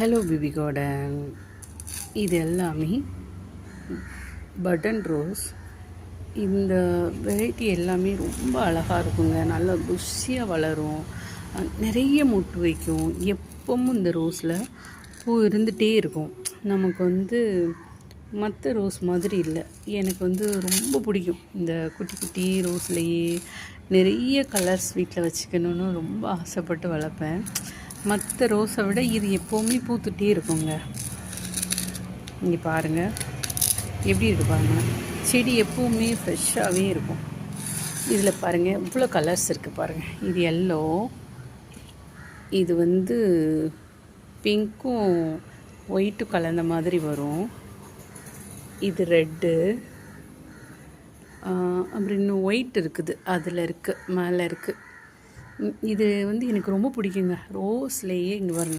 Hello baby garden. இது எல்லாமே button rose. இந்த வெரைட்டி எல்லாமே ரொம்ப அழகாக இருக்குங்க. நல்லா புஷியாக வளரும், நிறைய மொட்டு வைக்கும். எப்பவும் இந்த ரோஸில் பூ இருந்துகிட்டே இருக்கும். நமக்கு மற்ற ரோஸ் மாதிரி இல்லை. எனக்கு ரொம்ப பிடிக்கும். இந்த குட்டி குட்டி ரோஸ்லேயே நிறைய கலர்ஸ் வீட்டில் வச்சுக்கணுன்னு ரொம்ப ஆசைப்பட்டு வளர்ப்பேன். மற்ற ரோஸை விட இது எப்போவுமே பூத்துட்டே இருக்குங்க. இங்கே பாருங்கள் எப்படி இருக்கு பாருங்கள். செடி எப்போவுமே ஃப்ரெஷ்ஷாகவே இருக்கும். இதில் பாருங்கள் இவ்வளோ கலர்ஸ் இருக்குது பாருங்கள். இது எல்லோ, இது பிங்க்கும் ஒயிட்டும் கலந்த மாதிரி வரும். இது ரெட்டு, அப்புறம் இன்னும் ஒயிட் இருக்குது, அதில் இருக்குது, மேலே இருக்குது. இது எனக்கு ரொம்ப பிடிக்குங்க. ரோஸ்லேயே இங்கே பாருங்க.